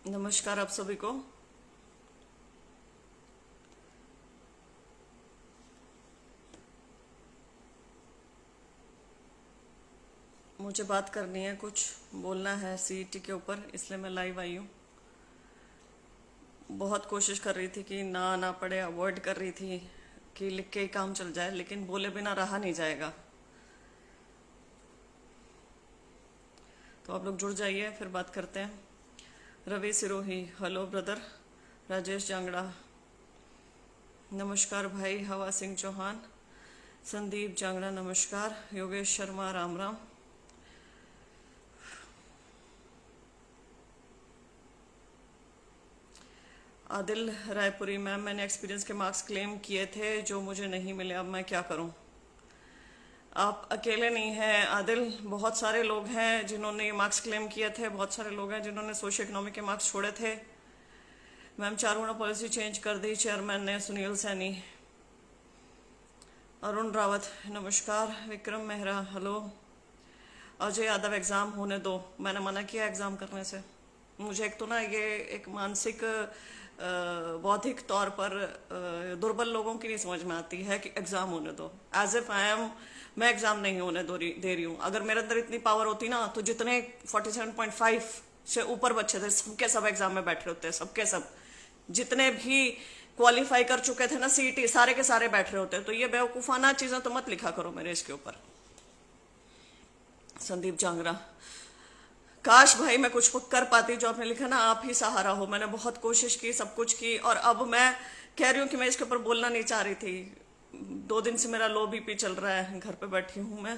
नमस्कार आप सभी को। मुझे बात करनी है, कुछ बोलना है सीईटी के ऊपर, इसलिए मैं लाइव आई हूँ। बहुत कोशिश कर रही थी कि ना आना पड़े, अवॉइड कर रही थी कि लिख के ही काम चल जाए, लेकिन बोले बिना रहा नहीं जाएगा। तो आप लोग जुड़ जाइए, फिर बात करते हैं। Ravi Sirohi, hello brother. राजेश जांगड़ा, नमस्कार भाई। हवा सिंह चौहान, संदीप जांगड़ा, नमस्कार। योगेश शर्मा, राम राम। आदिल रायपुरी, मैम मैंने एक्सपीरियंस के मार्क्स क्लेम किए थे जो मुझे नहीं मिले, अब मैं क्या करूं? आप अकेले नहीं हैं आदिल, बहुत सारे लोग हैं जिन्होंने मार्क्स क्लेम किए थे, बहुत सारे लोग हैं जिन्होंने सोशियो इकोनॉमिक के मार्क्स छोड़े थे। मैम 4 गुना पॉलिसी चेंज कर दी चेयरमैन ने, सुनील सैनी। अरुण रावत, नमस्कार। विक्रम मेहरा, हेलो। अजय यादव, एग्ज़ाम होने दो, मैंने मना किया एग्ज़ाम करने से। मुझे एक तो ना ये एक मानसिक बौद्धिक तौर पर दुर्बल लोगों की नहीं समझ में आती है कि एग्ज़ाम होने दो। एज इफ आई एम, मैं एग्ज़ाम नहीं होने दे रही हूँ। अगर मेरे अंदर इतनी पावर होती ना तो जितने 47.5 से ऊपर बच्चे थे सबके सब एग्ज़ाम में बैठ रहे होते, सबके सब। जितने भी क्वालिफाई कर चुके थे ना सीईटी, सारे के सारे बैठ रहे होते। तो ये बेवकूफ़ाना चीज़ें तो मत लिखा करो मेरे इसके ऊपर। संदीप जांगरा, काश भाई मैं कुछ कर पाती जो आपने लिखा ना, आप ही सहारा हो। मैंने बहुत कोशिश की, सब कुछ की, और अब मैं कह रही हूँ कि मैं इसके ऊपर बोलना नहीं चाह रही थी। 2 दिन से मेरा लो बीपी चल रहा है, घर पे बैठी हूँ मैं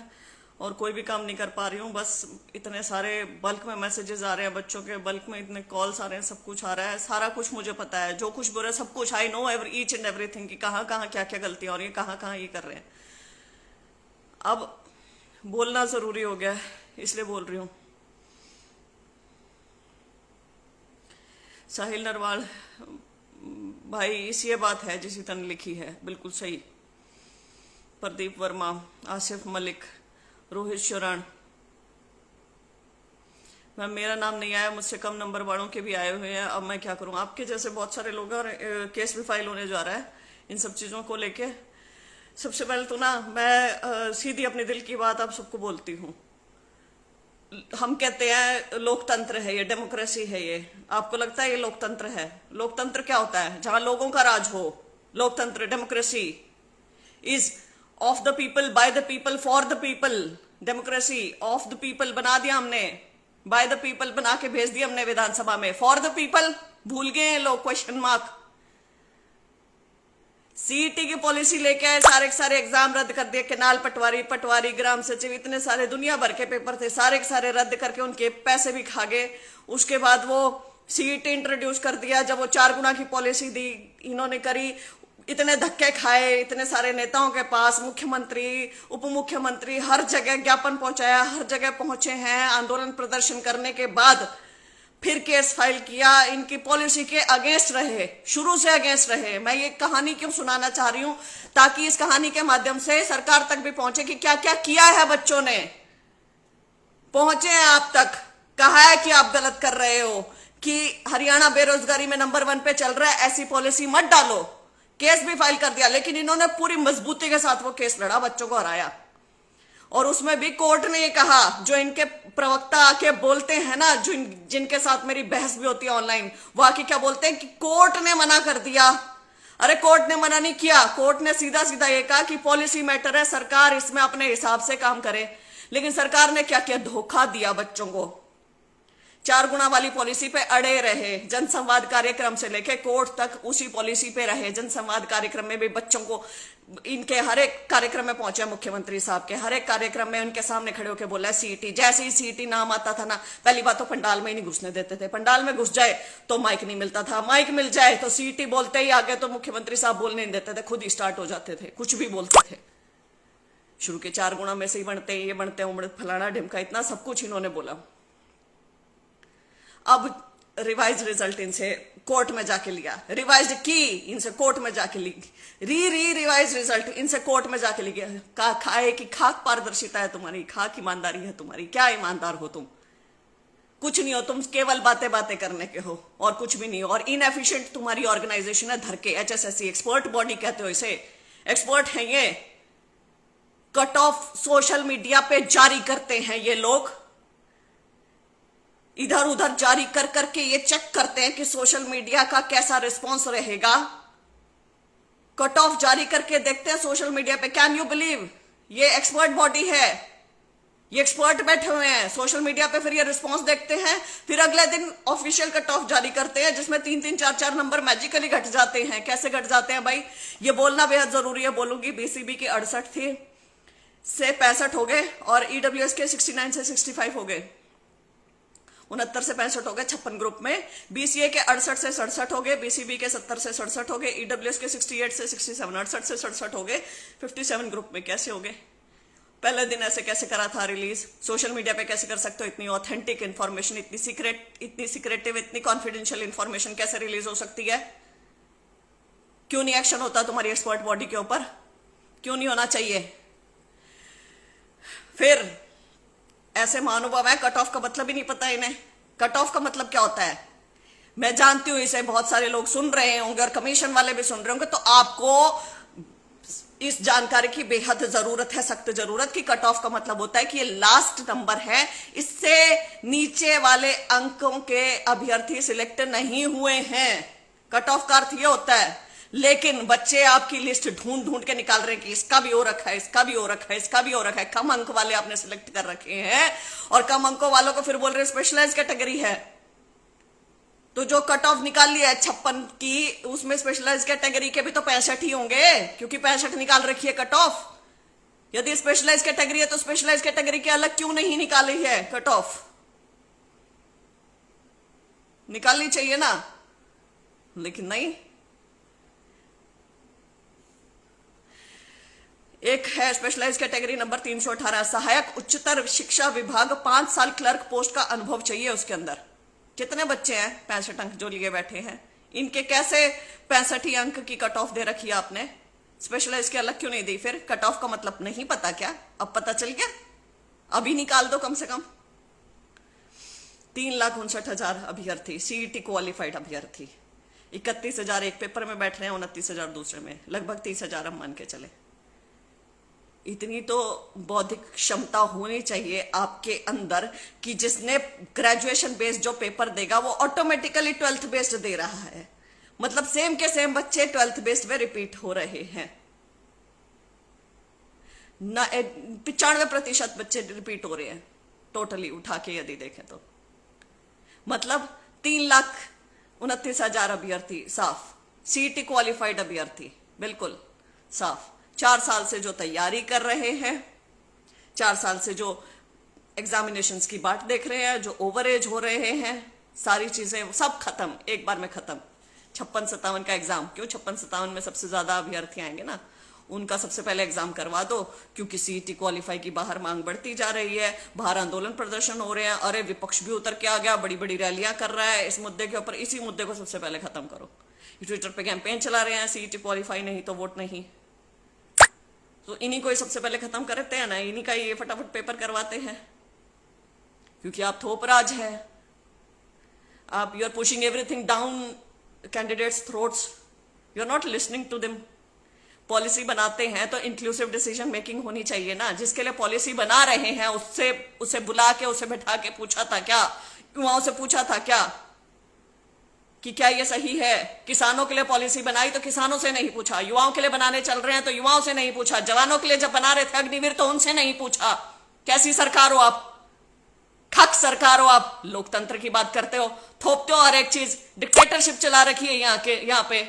और कोई भी काम नहीं कर पा रही हूँ। बस इतने सारे बल्क में मैसेजेस आ रहे हैं बच्चों के, बल्क में इतने कॉल्स आ रहे हैं, सब कुछ आ रहा है। सारा कुछ मुझे पता है, जो कुछ बोल रहे हैं सब कुछ, I know each and everything कि कहाँ कहाँ क्या क्या गलतियाँ हो रही है, कहाँ कहाँ ये कर रहे हैं। अब बोलना ज़रूरी हो गया है, इसलिए बोल रही हूँ। साहिल नरवाल भाई, इस ये बात है जिस तन लिखी है, बिल्कुल सही। प्रदीप वर्मा, आसिफ मलिक, रोहित शरण, मैम मेरा नाम नहीं आया, मुझसे कम नंबर वालों के भी आए हुए हैं, अब मैं क्या करूं? आपके जैसे बहुत सारे लोग हैं और केस भी फाइल होने जा रहा है इन सब चीज़ों को लेके। सबसे पहले तो ना मैं सीधी अपने दिल की बात आप सबको बोलती हूँ। हम कहते हैं लोकतंत्र है ये, डेमोक्रेसी है ये। आपको लगता है ये लोकतंत्र है? लोकतंत्र क्या होता है? जहां लोगों का राज हो। लोकतंत्र, democracy is of the people, by the people, for the people. Democracy of the people बना दिया हमने, बाय द पीपल बना के भेज दिया हमने विधानसभा में। फॉर द पीपल भूल गए हैं लोग, क्वेश्चन मार्क। सीईटी की पॉलिसी लेके आए, सारे के सारे एग्जाम रद्द कर दिए। केनाल पटवारी, पटवारी, ग्राम सचिव, इतने सारे दुनिया भर के पेपर थे, सारे के सारे रद्द करके उनके पैसे भी खा गए। उसके बाद वो सीईटी इंट्रोड्यूस कर दिया। जब वो 4 गुना की पॉलिसी दी इन्होंने करी, इतने धक्के खाए इतने सारे नेताओं के पास, मुख्यमंत्री, उप मुख्यमंत्री, हर जगह ज्ञापन पहुंचाया, हर जगह पहुंचे हैं। आंदोलन प्रदर्शन करने के बाद फिर केस फाइल किया, इनकी पॉलिसी के अगेंस्ट रहे, शुरू से अगेंस्ट रहे। मैं ये कहानी क्यों सुनाना चाह रही हूं? ताकि इस कहानी के माध्यम से सरकार तक भी पहुंचे कि क्या क्या किया है बच्चों ने। पहुंचे हैं आप तक, कहा है कि आप गलत कर रहे हो, कि हरियाणा बेरोजगारी में नंबर 1 पे चल रहा है, ऐसी पॉलिसी मत डालो। केस भी फाइल कर दिया, लेकिन इन्होंने पूरी मजबूती के साथ वो केस लड़ा, बच्चों को हराया। और उसमें भी कोर्ट ने ये कहा, जो इनके प्रवक्ता आके बोलते हैं ना, जो जिनके साथ मेरी बहस भी होती है ऑनलाइन, वो आके क्या बोलते हैं कि कोर्ट ने मना कर दिया। अरे कोर्ट ने मना नहीं किया, कोर्ट ने सीधा सीधा ये कहा कि पॉलिसी मैटर है, सरकार इसमें अपने हिसाब से काम करे। लेकिन सरकार ने क्या किया? धोखा दिया बच्चों को। 4 गुना वाली पॉलिसी पे अड़े रहे, जनसंवाद कार्यक्रम से लेके कोर्ट तक उसी पॉलिसी पे रहे। जनसंवाद कार्यक्रम में भी बच्चों को, इनके हर एक कार्यक्रम में पहुंचे मुख्यमंत्री साहब के, हर एक कार्यक्रम में उनके सामने खड़े होकर बोला है सीईटी। जैसे ही सीईटी नाम आता था ना, पहली बात तो पंडाल में ही नहीं घुसने देते थे। पंडाल में घुस जाए तो माइक नहीं मिलता था, माइक मिल जाए तो सीईटी बोलते ही आगे तो मुख्यमंत्री साहब बोलने नहीं देते थे, खुद ही स्टार्ट हो जाते थे, कुछ भी बोलते थे। शुरू के 4 गुना में से ही बनते, ये बनते, उमड़, फलाना ढिमका, इतना सब कुछ इन्होंने बोला। अब रिवाइज रिजल्ट इनसे कोर्ट में जाके लिया, रिवाइज की इनसे कोर्ट में जाके ली, रिवाइज रिजल्ट इनसे कोर्ट में जाके लिया। खाए कि खाक पारदर्शिता है तुम्हारी, खाक ईमानदारी है तुम्हारी, क्या ईमानदार हो तुम? कुछ नहीं हो, तुम केवल बातें बातें करने के हो और कुछ भी नहीं हो। और इनएफिशिएंट तुम्हारी ऑर्गेनाइजेशन है धर के, एचएसएससी एक्सपर्ट बॉडी कहते हो इसे, एक्सपर्ट है ये। कट ऑफ सोशल मीडिया पे जारी करते हैं ये लोग, इधर उधर जारी कर करके ये चेक करते हैं कि सोशल मीडिया का कैसा रिस्पॉन्स रहेगा। कट ऑफ जारी करके देखते हैं सोशल मीडिया पे। कैन यू बिलीव, ये एक्सपर्ट बॉडी है, ये एक्सपर्ट बैठे हुए हैं सोशल मीडिया पे, फिर ये रिस्पांस देखते हैं, फिर अगले दिन ऑफिशियल कट ऑफ जारी करते हैं जिसमें 3-3, 4-4 नंबर मैजिकली घट जाते हैं। कैसे घट जाते हैं भाई, ये बोलना बेहद जरूरी है। बोलूंगी बीसीबी की 68 थी से 65 हो गए और ईडब्ल्यूएस के 69 से 65 हो गए, 69 से 65 हो गए 56 ग्रुप में। बीसीए के 68 से 67 हो गए, बीसीबी के 70 से 67 हो गए, ईडब्ल्यूएस के 68 से 67, 68 से 67 हो गए, 57 ग्रुप में। कैसे हो गए? पहले दिन ऐसे कैसे करा था रिलीज? सोशल मीडिया पे कैसे कर सकते हो? इतनी ऑथेंटिक इंफॉर्मेशन, इतनी सीक्रेटिव, इतनी कॉन्फिडेंशियल इंफॉर्मेशन कैसे रिलीज हो सकती है? क्यों नहीं एक्शन होता तुम्हारी एक्सपर्ट बॉडी के ऊपर? क्यों नहीं होना चाहिए? फिर ऐसे महानुभाव है, कट ऑफ का मतलब ही नहीं पता इन्हें। कट ऑफ का मतलब क्या होता है मैं जानती हूं, इसे बहुत सारे लोग सुन रहे होंगे और कमीशन वाले भी सुन रहे होंगे, तो आपको इस जानकारी की बेहद जरूरत है, सख्त जरूरत। की कट ऑफ का मतलब होता है कि ये लास्ट नंबर है, इससे नीचे वाले अंकों के अभ्यर्थी सिलेक्ट नहीं हुए हैं। कट ऑफ का अर्थ ये होता है। लेकिन बच्चे आपकी लिस्ट ढूंढ ढूंढ के निकाल रहे हैं कि इसका भी हो रखा है, इसका भी हो रखा है, इसका भी हो रखा है। कम अंक वाले आपने सिलेक्ट कर रखे हैं और कम अंकों वालों को फिर बोल रहे स्पेशलाइज कैटेगरी है। तो जो कट ऑफ निकाल लिया है 56 की, उसमें स्पेशलाइज कैटेगरी के भी तो 65 ही होंगे, क्योंकि 65 निकाल रखी है कट ऑफ। यदि स्पेशलाइज कैटेगरी है तो स्पेशलाइज कैटेगरी के अलग क्यों नहीं निकाली है कट ऑफ? निकालनी चाहिए ना, लेकिन नहीं। एक है स्पेशलाइज कैटेगरी नंबर 318, सहायक उच्चतर शिक्षा विभाग, 5 साल क्लर्क पोस्ट का अनुभव चाहिए उसके अंदर। कितने बच्चे हैं 65 अंक जो लिए बैठे हैं, इनके कैसे 65 ही अंक की कट ऑफ दे रखी है आपने? स्पेशलाइज के अलग क्यों नहीं दी? फिर कट ऑफ का मतलब नहीं पता क्या? अब पता चल गया? अभी निकाल दो कम से कम। 3,59,000 अभ्यर्थी, सीईटी क्वालिफाइड अभ्यर्थी, 31,000 एक पेपर में बैठ रहे हैं, 29,000 दूसरे में, लगभग 30,000 हम मान के चले। इतनी तो बौद्धिक क्षमता होनी चाहिए आपके अंदर कि जिसने ग्रेजुएशन बेस्ड जो पेपर देगा वो ऑटोमेटिकली 12th बेस्ड दे रहा है। मतलब सेम के सेम बच्चे 12th बेस्ड में रिपीट हो रहे हैं। 95% बच्चे रिपीट हो रहे हैं टोटली उठा के यदि देखें तो। मतलब 3,29,000 अभ्यर्थी साफ, सीईटी क्वालिफाइड अभ्यर्थी बिल्कुल साफ, 4 साल से जो तैयारी कर रहे हैं, 4 साल से जो एग्जामिनेशंस की बाट देख रहे हैं, जो ओवर एज हो रहे हैं, सारी चीजें सब खत्म, एक बार में खत्म। 56-57 का एग्जाम, क्यों 56-57 में सबसे ज्यादा अभ्यर्थी आएंगे ना, उनका सबसे पहले एग्जाम करवा दो, क्योंकि सीईटी क्वालिफाई की बाहर मांग बढ़ती जा रही है, बाहर आंदोलन प्रदर्शन हो रहे हैं। अरे विपक्ष भी उतर के आ गया, बड़ी बड़ी रैलियां कर रहा है इस मुद्दे के ऊपर। इसी मुद्दे को सबसे पहले खत्म करो। ट्विटर पे कैंपेन चला रहे हैं, सीईटी क्वालिफाई नहीं तो वोट नहीं, तो इन्हीं को सबसे पहले खत्म करते हैं ना, इन्हीं का ये फटाफट पेपर करवाते हैं, क्योंकि आप थोपराज है। आप you are pushing everything down candidates throats, you are not listening to them. Policy बनाते हैं तो इंक्लूसिव डिसीजन मेकिंग होनी चाहिए ना। जिसके लिए पॉलिसी बना रहे हैं उसे बुला के, उसे बैठा के पूछा था क्या? युवाओं से पूछा था क्या कि क्या ये सही है? किसानों के लिए पॉलिसी बनाई तो किसानों से नहीं पूछा, युवाओं के लिए बनाने चल रहे हैं तो युवाओं से नहीं पूछा, जवानों के लिए जब बना रहे थे अग्निवीर तो उनसे नहीं पूछा। कैसी सरकार हो आप? खक सरकार हो आप। लोकतंत्र की बात करते हो, थोपते हो हर एक चीज। डिक्टेटरशिप चला रखी है यहाँ पे,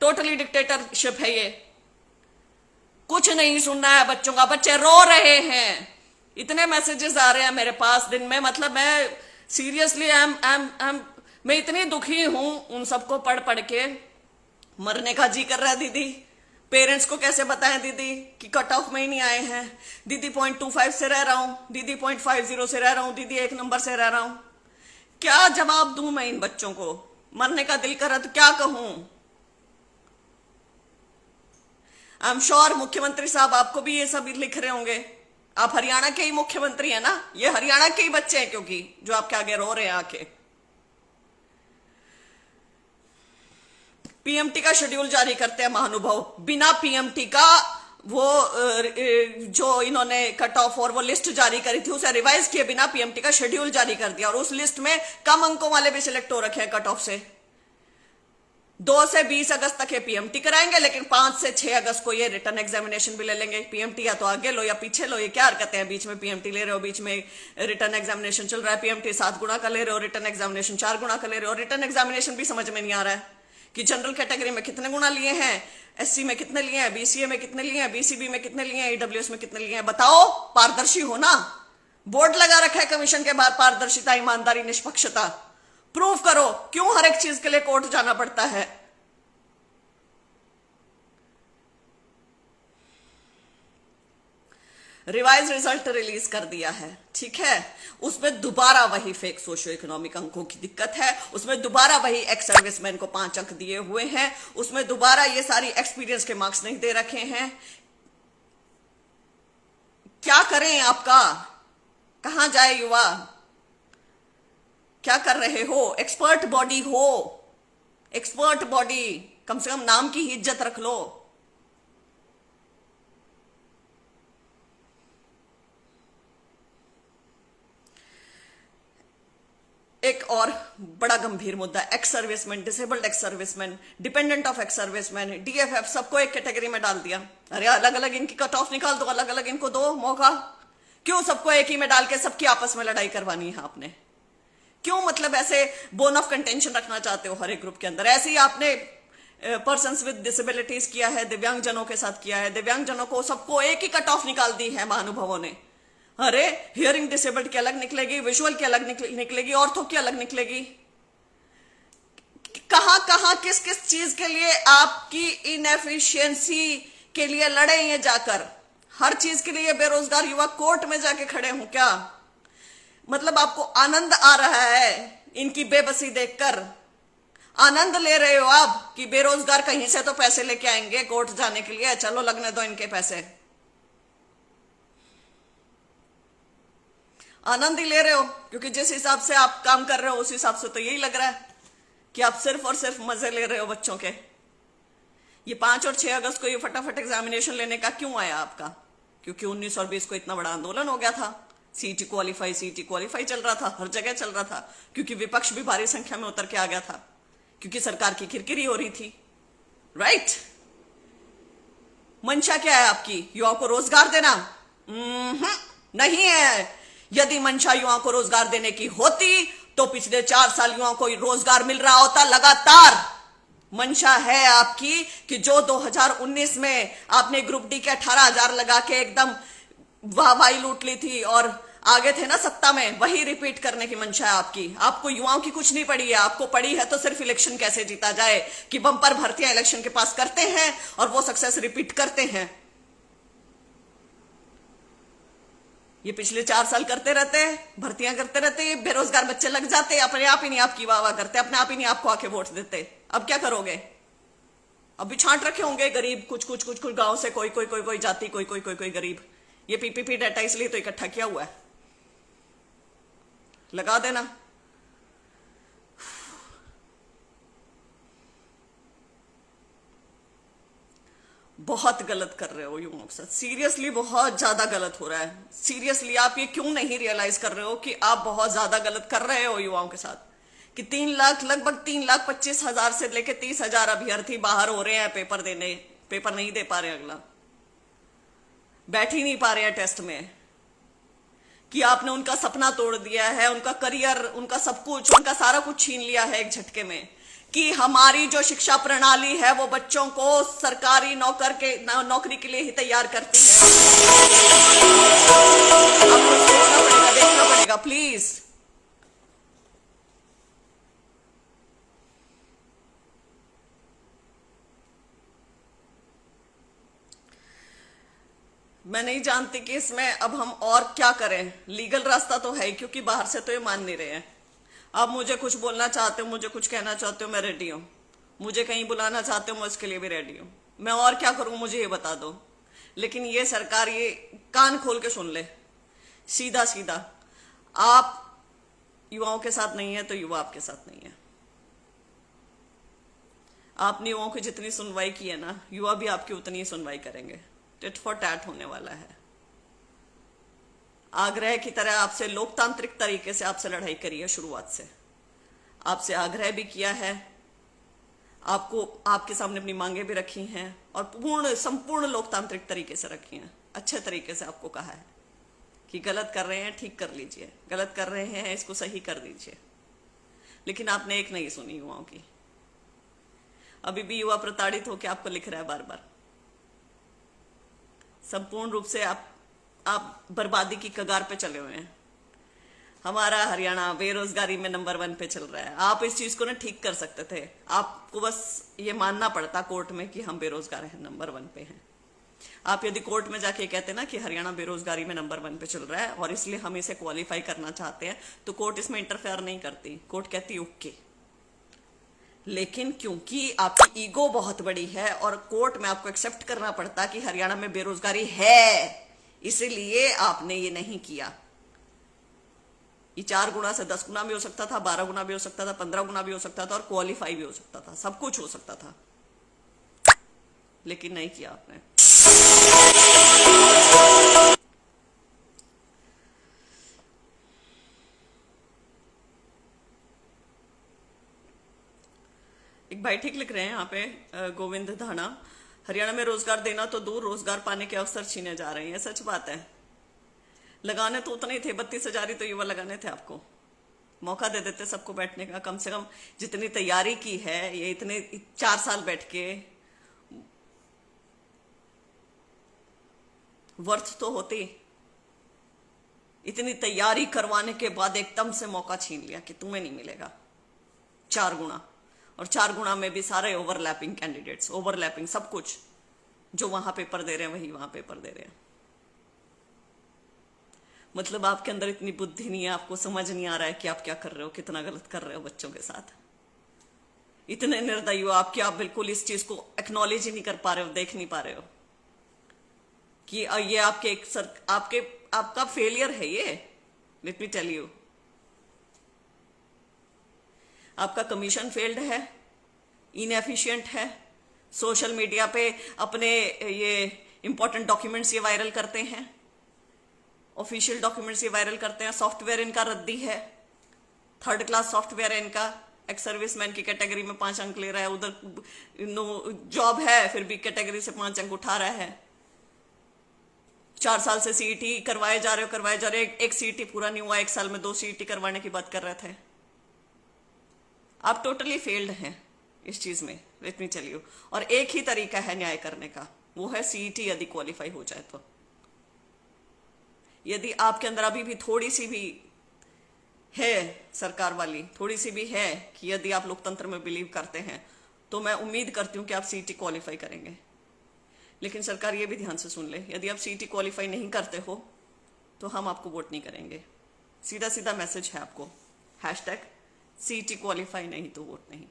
टोटली डिक्टेटरशिप है ये। कुछ नहीं सुनना है बच्चों का, बच्चे रो रहे हैं। इतने मैसेजेस आ रहे हैं मेरे पास दिन में, मतलब मैं सीरियसली मैं इतनी दुखी हूं उन सबको पढ़ पढ़ के, मरने का जी कर रहा है। दीदी पेरेंट्स को कैसे बताएं दीदी कि कट ऑफ में ही नहीं आए हैं? दीदी 0.25 से रह रहा हूं, दीदी 0.50 से रह रहा हूं, दीदी 1 नंबर से रह रहा हूं। क्या जवाब दूं मैं इन बच्चों को? मरने का दिल कर रहा तो क्या कहूं? आई एम श्योर मुख्यमंत्री साहब आपको भी ये सब लिख रहे होंगे, आप हरियाणा के ही मुख्यमंत्री हैं ना, ये हरियाणा के ही बच्चे हैं क्योंकि जो आपके आगे रो रहे हैं आके। पीएमटी का शेड्यूल जारी करते हैं महानुभाव, बिना पीएमटी का वो जो इन्होंने कट ऑफ और वो लिस्ट जारी करी थी उसे रिवाइज किए बिना पीएमटी का शेड्यूल जारी कर दिया, और उस लिस्ट में कम अंकों वाले भी सिलेक्ट हो रखे हैं कट ऑफ से। 2 से 20 अगस्त तक ये पीएमटी कराएंगे, लेकिन 5 से 6 अगस्त को ये रिटर्न एग्जामिनेशन भी ले लेंगे। पीएमटी या तो आगे लो या पीछे लो, ये क्या हरकतें हैं? बीच में पीएमटी ले रहे हो, बीच में रिटर्न एग्जामिनेशन चल रहा है। पीएमटी 7 गुना का ले रहे हो, रिटर्न एग्जामिनेशन 4 गुना का ले रहे हो। रिटर्न एग्जामिनेशन भी समझ में नहीं आ रहा है कि जनरल कैटेगरी में कितने गुना लिए हैं, एससी में कितने लिए हैं, बीसीए में कितने लिए हैं, बीसीबी में कितने लिए हैं, ईडब्ल्यूएस में कितने लिए हैं। बताओ, पारदर्शी हो ना। बोर्ड लगा रखा है कमीशन के बाहर, पारदर्शिता, ईमानदारी, निष्पक्षता। प्रूव करो, क्यों हर एक चीज के लिए कोर्ट जाना पड़ता है? रिवाइज रिजल्ट रिलीज कर दिया है, ठीक है। उसमें दोबारा वही फेक सोशियो इकोनॉमिक अंकों की दिक्कत है, उसमें दोबारा वही एक्स सर्विसमैन को 5 अंक दिए हुए हैं, उसमें दोबारा ये सारी एक्सपीरियंस के मार्क्स नहीं दे रखे हैं। क्या करें? आपका कहां जाए युवा? क्या कर रहे हो? एक्सपर्ट बॉडी हो, एक्सपर्ट बॉडी, कम से कम नाम की ही इज्जत रख लो। एक और बड़ा गंभीर मुद्दा, ex serviceman, disabled ex serviceman, dependent of ex serviceman, DFF, सबको एक कैटेगरी में डाल दिया। अरे अलग अलग इनकी कट ऑफ निकाल दो, अलग अलग इनको दो मौका। क्यों सबको एक ही में डाल के सबकी आपस में लड़ाई करवानी है आपने? क्यों मतलब ऐसे बोन ऑफ कंटेंशन रखना चाहते हो हर एक ग्रुप के अंदर? ऐसे ही आपने पर्सन्स विद डिसेबिलिटीज किया है, दिव्यांगजनों के साथ किया है। दिव्यांगजनों को सबको एक ही कट ऑफ निकाल दी है महानुभावों ने। अरे हियरिंग डिसेबल्ड की अलग निकलेगी, विजुअल की अलग निकलेगी, ऑर्थो की अलग निकलेगी। कहां कहां किस किस चीज के लिए आपकी इनएफिशिएंसी के लिए लड़े ये जाकर? हर चीज के लिए बेरोजगार युवा कोर्ट में जाके खड़े हों क्या? मतलब आपको आनंद आ रहा है इनकी बेबसी देखकर? आनंद ले रहे हो आप कि बेरोजगार कहीं से तो पैसे लेके आएंगे कोर्ट जाने के लिए, चलो लगने दो इनके पैसे। आनंद ही ले रहे हो, क्योंकि जिस हिसाब से आप काम कर रहे हो उस हिसाब से तो यही लग रहा है कि आप सिर्फ और सिर्फ मजे ले रहे हो बच्चों के। ये 5 और 6 अगस्त को ये फटाफट एग्जामिनेशन लेने का क्यों आया आपका? क्योंकि 19 और 20 को इतना बड़ा आंदोलन हो गया था, सीटी क्वालिफाई चल रहा था, हर जगह चल रहा था, क्योंकि विपक्ष भी भारी संख्या में उतर के आ गया था, क्योंकि सरकार की किरकिरी हो रही थी, राइट? मंशा क्या है आपकी? युवाओं को रोजगार देना? नहीं है। यदि मंशा युवाओं को रोजगार देने की होती तो पिछले 4 साल युवाओं को रोजगार मिल रहा होता लगातार। मंशा है आपकी कि जो 2019 में आपने ग्रुप डी के 18,000 लगा के एकदम वाहवाही लूट ली थी और आगे थे ना सत्ता में, वही रिपीट करने की मंशा है आपकी। आपको युवाओं की कुछ नहीं पड़ी है, आपको पड़ी है तो सिर्फ इलेक्शन कैसे जीता जाए, कि बम्पर भर्तियां इलेक्शन के पास करते हैं और वो सक्सेस रिपीट करते हैं। ये पिछले 4 साल करते रहते हैं, भर्तियां करते रहते हैं, बेरोजगार बच्चे लग जाते हैं, अपने आप ही नहीं आपकी वाह वाह करते, अपने आप ही नहीं आपको आके वोट देते। अब क्या करोगे? अब भी छांट रखे होंगे गरीब, कुछ गांव से कोई जाति, कोई गरीब। ये पीपीपी डाटा इसलिए तो इकट्ठा किया हुआ है, लगा देना। बहुत गलत कर रहे हो युवाओं के साथ, सीरियसली बहुत ज्यादा गलत हो रहा है। सीरियसली आप ये क्यों नहीं रियलाइज कर रहे हो कि आप बहुत ज्यादा गलत कर रहे हो युवाओं के साथ? कि 3 लाख, लगभग 3,25,000 से लेके 30,000 अभ्यर्थी बाहर हो रहे हैं पेपर देने, पेपर नहीं दे पा रहे, अगला बैठ ही नहीं पा रहे हैं टेस्ट में। कि आपने उनका सपना तोड़ दिया है, उनका करियर, उनका सब कुछ, उनका सारा कुछ छीन लिया है एक झटके में। कि हमारी जो शिक्षा प्रणाली है वो बच्चों को सरकारी नौकरी के लिए ही तैयार करती है। आपको सोचना पड़ेगा, देखना पड़ेगा प्लीज। मैं नहीं जानती कि इसमें अब हम और क्या करें। लीगल रास्ता तो है, क्योंकि बाहर से तो ये मान नहीं रहे हैं। आप मुझे कुछ बोलना चाहते हो, मुझे कुछ कहना चाहते हो, मैं रेडी हूं। मुझे कहीं बुलाना चाहते हो, मैं उसके लिए भी रेडी हूं। मैं और क्या करूं मुझे ये बता दो। लेकिन ये सरकार ये कान खोल के सुन ले, सीधा सीधा, आप युवाओं के साथ नहीं है तो युवा आपके साथ नहीं है। आपने युवाओं की जितनी सुनवाई की है ना, युवा भी आपकी उतनी ही सुनवाई करेंगे। टिट फॉर टैट होने वाला है। आग्रह की तरह आपसे लोकतांत्रिक तरीके से आपसे लड़ाई करी है शुरुआत से, आपसे आग्रह भी किया है, आपको आपके सामने अपनी मांगे भी रखी हैं और संपूर्ण लोकतांत्रिक तरीके से रखी हैं। अच्छे तरीके से आपको कहा है कि गलत कर रहे हैं ठीक कर लीजिए, गलत कर रहे हैं इसको सही कर दीजिए, लेकिन आपने एक नहीं सुनी युवाओं की। अभी भी युवा प्रताड़ित होकर आपको लिख रहा है बार बार। संपूर्ण रूप से आप बर्बादी की कगार पे चले हुए हैं। हमारा हरियाणा बेरोजगारी में नंबर 1 पे चल रहा है। आप इस चीज को ना ठीक कर सकते थे, आपको बस ये मानना पड़ता कोर्ट में कि हम बेरोजगार हैं, नंबर 1 पे हैं। आप यदि कोर्ट में जाके कहते ना कि हरियाणा बेरोजगारी में नंबर 1 पे चल रहा है और इसलिए हम इसे क्वालिफाई करना चाहते हैं, तो कोर्ट इसमें इंटरफेयर नहीं करती। कोर्ट कहती ओके। लेकिन क्योंकि आपकी ईगो बहुत बड़ी है और कोर्ट में आपको एक्सेप्ट करना पड़ता कि हरियाणा में बेरोजगारी है, इसीलिए आपने ये नहीं किया। ये 4 गुना से 10 गुना भी हो सकता था, 12 गुना भी हो सकता था, 15 गुना भी हो सकता था और क्वालिफाई भी हो सकता था, सब कुछ हो सकता था, लेकिन नहीं किया आपने। एक भाई ठीक लिख रहे हैं यहाँ पे, गोविंद धाना, हरियाणा में रोजगार देना तो दूर, रोजगार पाने के अवसर छीने जा रहे हैं। सच बात है, लगाने तो उतने ही थे, 32,000 ही तो युवा लगाने थे। आपको मौका दे देते सबको बैठने का, कम से कम जितनी तैयारी की है, ये इतने 4 साल बैठ के वर्थ तो होती। इतनी तैयारी करवाने के बाद एकदम से मौका छीन लिया कि तुम्हें नहीं मिलेगा, 4 गुना, और 4 गुना में भी सारे ओवरलैपिंग कैंडिडेट्स, ओवरलैपिंग सब कुछ, जो वहां पेपर दे रहे हैं वही वहां पेपर दे रहे हैं। मतलब आपके अंदर इतनी बुद्धि नहीं है, आपको समझ नहीं आ रहा है कि आप क्या कर रहे हो, कितना गलत कर रहे हो बच्चों के साथ। इतने निर्दयी हो आप कि आप बिल्कुल इस चीज को एक्नॉलेज ही नहीं कर पा रहे हो, देख नहीं पा रहे हो कि ये आपका फेलियर है। ये लेट मी टेल यू, आपका कमीशन फेल्ड है, इनएफिशिएंट है, सोशल मीडिया पे अपने ये इंपॉर्टेंट डॉक्यूमेंट्स ये वायरल करते हैं, ऑफिशियल डॉक्यूमेंट्स ये वायरल करते हैं, सॉफ्टवेयर इनका रद्दी है, 3rd क्लास सॉफ्टवेयर है इनका, एक सर्विसमैन की कैटेगरी में 5 अंक ले रहा है, उधर जॉब है फिर भी कैटेगरी से 5 अंक उठा रहा है। 4 साल से सीईटी करवाए जा रहे हो, एक सीईटी पूरा नहीं हुआ, 1 साल में 2 सीईटी करवाने की बात कर रहे थे। आप टोटली फेल्ड हैं इस चीज में, लेट मी टेल यू। और एक ही तरीका है न्याय करने का, वो है सीईटी यदि क्वालिफाई हो जाए तो। यदि आपके अंदर अभी भी थोड़ी सी भी है सरकार वाली, थोड़ी सी भी है कि यदि आप लोकतंत्र में बिलीव करते हैं, तो मैं उम्मीद करती हूं कि आप सीईटी क्वालिफाई करेंगे। लेकिन सरकार ये भी ध्यान से सुन ले, यदि आप सीईटी क्वालिफाई नहीं करते हो तो हम आपको वोट नहीं करेंगे। सीधा सीधा मैसेज है आपको, #सीईटी क्वालिफाई नहीं तो वोट नहीं।